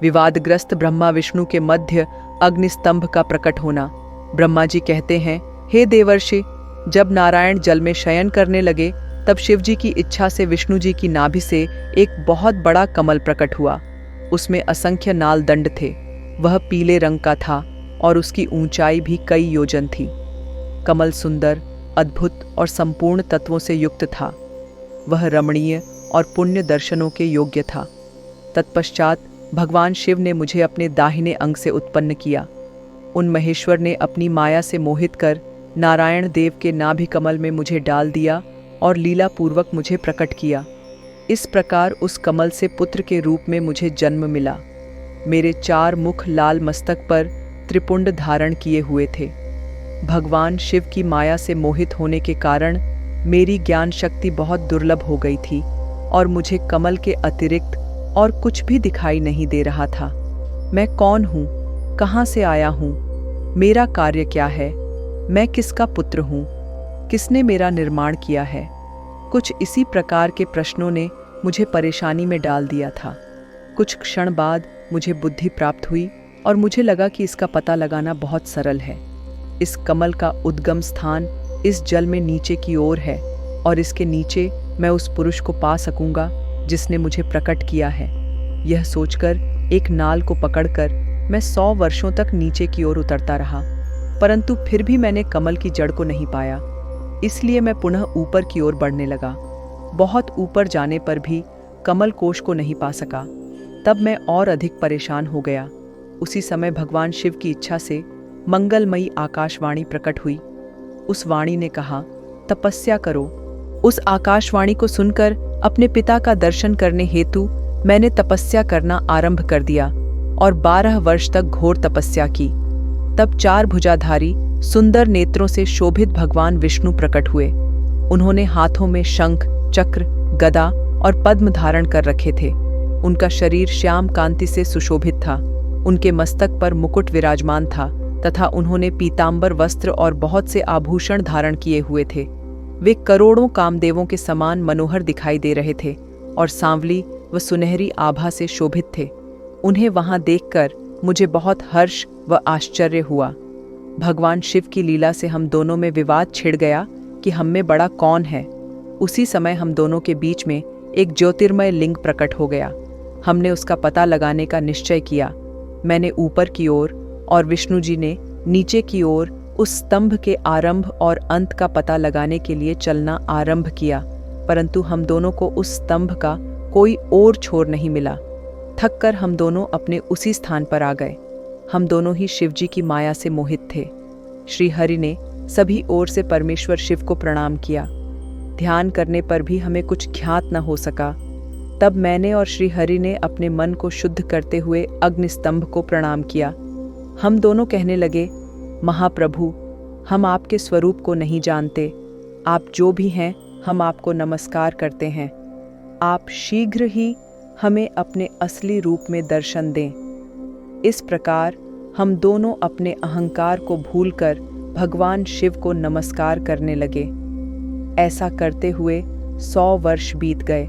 विवादग्रस्त ब्रह्मा विष्णु के मध्य अग्निस्तंभ का प्रकट होना। ब्रह्मा जी कहते हैं, हे देवर्षि, जब नारायण जल में शयन करने लगे तब शिव जी की इच्छा से विष्णु जी की नाभि से एक बहुत बड़ा कमल प्रकट हुआ। उसमें असंख्य नाल दंड थे। वह पीले रंग का था और उसकी ऊंचाई भी कई योजन थी। कमल सुंदर, अद्भुत और संपूर्ण तत्वों से युक्त था। वह रमणीय और पुण्य दर्शनों के योग्य था। तत्पश्चात भगवान शिव ने मुझे अपने दाहिने अंग से उत्पन्न किया। उन महेश्वर ने अपनी माया से मोहित कर नारायण देव के नाभि कमल में मुझे डाल दिया और लीला पूर्वक मुझे प्रकट किया। इस प्रकार उस कमल से पुत्र के रूप में मुझे जन्म मिला। मेरे 4 मुख लाल मस्तक पर त्रिपुंड धारण किए हुए थे। भगवान शिव की माया से मोहित होने के कारण मेरी ज्ञान शक्ति बहुत दुर्लभ हो गई थी और मुझे कमल के अतिरिक्त और कुछ भी दिखाई नहीं दे रहा था। मैं कौन हूँ? कहाँ से आया हूँ? मेरा कार्य क्या है? मैं किसका पुत्र हूँ? किसने मेरा निर्माण किया है? कुछ इसी प्रकार के प्रश्नों ने मुझे परेशानी में डाल दिया था। कुछ क्षण बाद मुझे बुद्धि प्राप्त हुई और मुझे लगा कि इसका पता लगाना बहुत सरल है। इस कमल का उद्गम स्थान इस जल में नीचे की ओर है और इसके नीचे मैं उस पुरुष को पा सकूंगा जिसने मुझे प्रकट किया है। यह सोचकर एक नाल को पकड़कर मैं 100 वर्षों तक नीचे की ओर उतरता रहा, परंतु फिर भी मैंने कमल की जड़ को नहीं पाया। इसलिए मैं पुनः ऊपर की ओर बढ़ने लगा। बहुत ऊपर जाने पर भी कमल कोश को नहीं पा सका। तब मैं और अधिक परेशान हो गया। उसी समय भगवान शिव की इच्छा से मंगलमयी आकाशवाणी प्रकट हुई। उस वाणी ने कहा, तपस्या करो। उस आकाशवाणी को सुनकर अपने पिता का दर्शन करने हेतु मैंने तपस्या करना आरंभ कर दिया और 12 वर्ष तक घोर तपस्या की। तब 4 भुजाधारी सुंदर नेत्रों से शोभित भगवान विष्णु प्रकट हुए। उन्होंने हाथों में शंख, चक्र, गदा और पद्म धारण कर रखे थे। उनका शरीर श्याम कांति से सुशोभित था। उनके मस्तक पर मुकुट विराजमान था तथा उन्होंने पीतांबर वस्त्र और बहुत से आभूषण धारण किए हुए थे। वे करोड़ों कामदेवों के समान मनोहर दिखाई दे रहे थे और सांवली व सुनहरी आभा से शोभित थे। उन्हें वहां देखकर मुझे बहुत हर्ष व आश्चर्य हुआ। भगवान शिव की लीला से हम दोनों में विवाद छिड़ गया कि हम में बड़ा कौन है। उसी समय हम दोनों के बीच में एक ज्योतिर्मय लिंग प्रकट हो गया। हमने उसका पता लगाने का निश्चय किया। मैंने ऊपर की ओर और विष्णु जी ने नीचे की ओर उस स्तंभ के आरंभ और अंत का पता लगाने के लिए चलना आरंभ किया, परंतु हम दोनों को उस स्तंभ का कोई और छोर नहीं मिला। थककर हम दोनों अपने उसी स्थान पर आ गए। हम दोनों ही शिव जी की माया से मोहित थे। श्री हरि ने सभी ओर से परमेश्वर शिव को प्रणाम किया। ध्यान करने पर भी हमें कुछ ज्ञात न हो सका। तब मैंने और श्री हरि ने अपने मन को शुद्ध करते हुए अग्निस्तंभ को प्रणाम किया। हम दोनों कहने लगे, महाप्रभु, हम आपके स्वरूप को नहीं जानते। आप जो भी हैं, हम आपको नमस्कार करते हैं। आप शीघ्र ही हमें अपने असली रूप में दर्शन दें। इस प्रकार हम दोनों अपने अहंकार को भूलकर भगवान शिव को नमस्कार करने लगे। ऐसा करते हुए 100 वर्ष बीत गए।